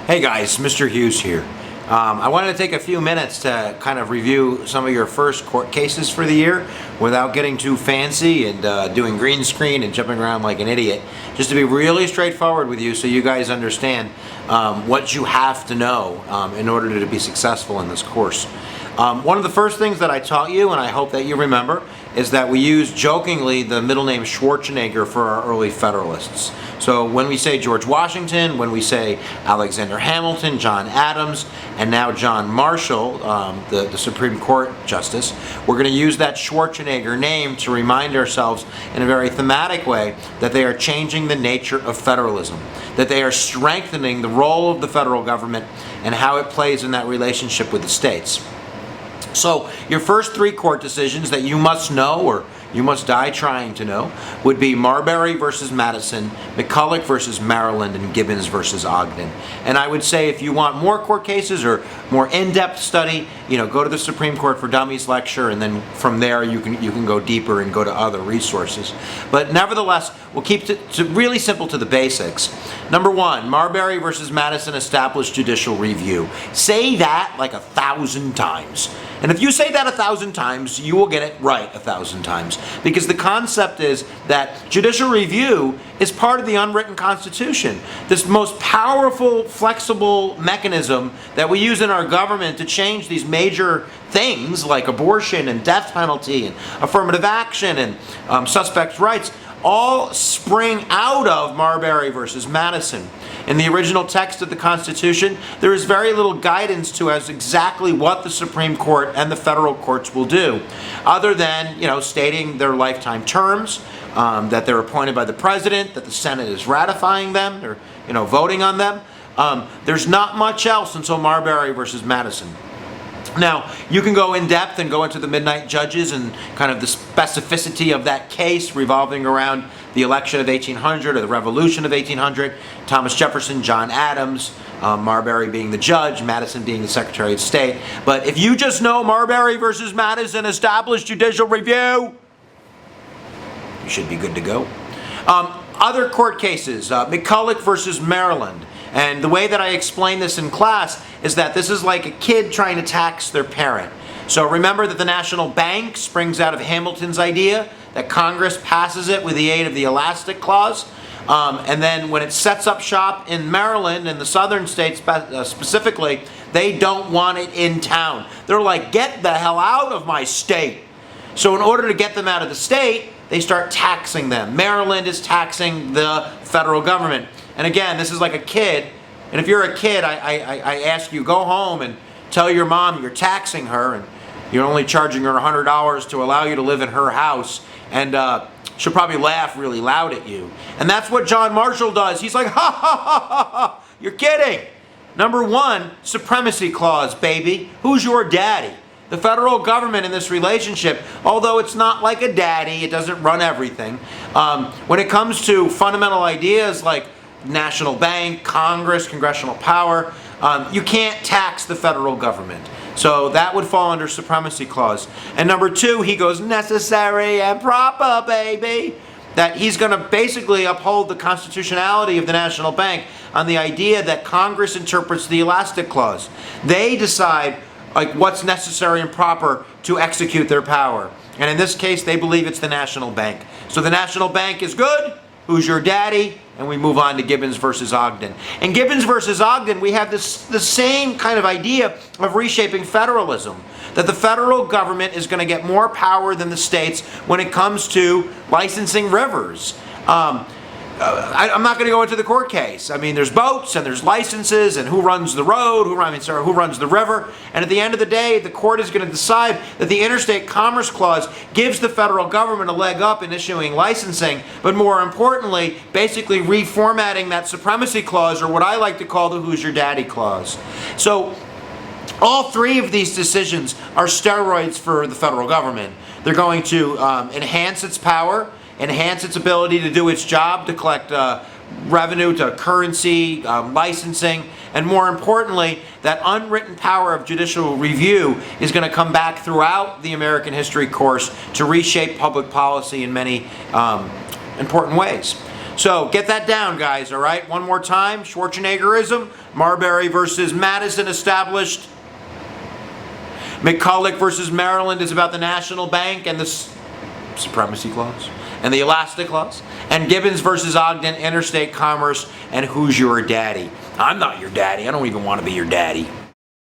Hey guys, Mr. Hughes here. I wanted to take a few minutes to kind of review some of your first court cases for the year without getting too fancy and doing green screen and jumping around like an idiot. Just to be really straightforward with you so you guys understand what you have to know in order to be successful in this course. One of the first things that I taught you, and I hope that you remember, is that we use jokingly the middle name Schwarzenegger for our early Federalists. So when we say George Washington, when we say Alexander Hamilton, John Adams, and now John Marshall, the Supreme Court Justice, we're going to use that Schwarzenegger name to remind ourselves in a very thematic way that they are changing the nature of federalism, that they are strengthening the role of the federal government and how it plays in that relationship with the states. So your first three court decisions that you must know, or you must die trying to know, would be Marbury versus Madison, McCulloch versus Maryland, and Gibbons versus Ogden. And I would say if you want more court cases or more in-depth study, go to the Supreme Court for Dummies lecture, and then from there you can go deeper and go to other resources. But nevertheless, we'll keep it really simple to the basics. Number one, Marbury versus Madison established judicial review. Say that like 1,000 times. And if you say that 1,000 times, you will get it right 1,000 times. Because the concept is that judicial review is part of the unwritten Constitution. This most powerful, flexible mechanism that we use in our government to change these major things like abortion and death penalty and affirmative action and suspects' rights all spring out of Marbury versus Madison. In the original text of the Constitution, there is very little guidance to as exactly what the Supreme Court and the federal courts will do, other than stating their lifetime terms, that they're appointed by the president, that the Senate is ratifying them, or voting on them. There's not much else until Marbury versus Madison. Now, you can go in depth and go into the midnight judges and kind of the specificity of that case revolving around the election of 1800 or the revolution of 1800, Thomas Jefferson, John Adams, Marbury being the judge, Madison being the Secretary of State. But if you just know Marbury versus Madison established judicial review, you should be good to go. Other court cases, McCulloch versus Maryland. And the way that I explain this in class is that this is like a kid trying to tax their parent. So remember that the National Bank springs out of Hamilton's idea, that Congress passes it with the aid of the Elastic Clause. And then when it sets up shop in Maryland and the southern states specifically, they don't want it in town. They're like, get the hell out of my state. So in order to get them out of the state, they start taxing them. Maryland is taxing the federal government. And again, this is like a kid. And if you're a kid, I ask you, go home and tell your mom you're taxing her and you're only charging her $100 to allow you to live in her house. And she'll probably laugh really loud at you. And that's what John Marshall does. He's like, ha, ha, ha, ha, ha. You're kidding. Number one, supremacy clause, baby. Who's your daddy? The federal government in this relationship, although it's not like a daddy, it doesn't run everything. When it comes to fundamental ideas like National Bank, Congress, congressional power, you can't tax the federal government. So that would fall under supremacy clause. And number two, he goes necessary and proper, baby. That he's going to basically uphold the constitutionality of the National Bank on the idea that Congress interprets the Elastic Clause. They decide what's necessary and proper to execute their power. And in this case, they believe it's the National Bank. So the National Bank is good. Who's your daddy? And we move on to Gibbons versus Ogden. In Gibbons versus Ogden, we have the same kind of idea of reshaping federalism. That the federal government is going to get more power than the states when it comes to licensing rivers. I'm not going to go into the court case. I mean, there's boats and there's licenses and who runs the road, who runs the river. And at the end of the day, the court is going to decide that the Interstate Commerce Clause gives the federal government a leg up in issuing licensing, but more importantly, basically reformatting that supremacy clause, or what I like to call the Who's Your Daddy clause. So all three of these decisions are steroids for the federal government. They're going to enhance its power, enhance its ability to do its job, to collect revenue, to currency, licensing, and more importantly, that unwritten power of judicial review is going to come back throughout the American history course to reshape public policy in many important ways. So get that down, guys, all right? One more time. Schwarzeneggerism. Marbury versus Madison established. McCulloch versus Maryland is about the National Bank and the Supremacy Clause and the Elastic Clause. And Gibbons versus Ogden, interstate commerce, and who's your daddy? I'm not your daddy. I don't even want to be your daddy.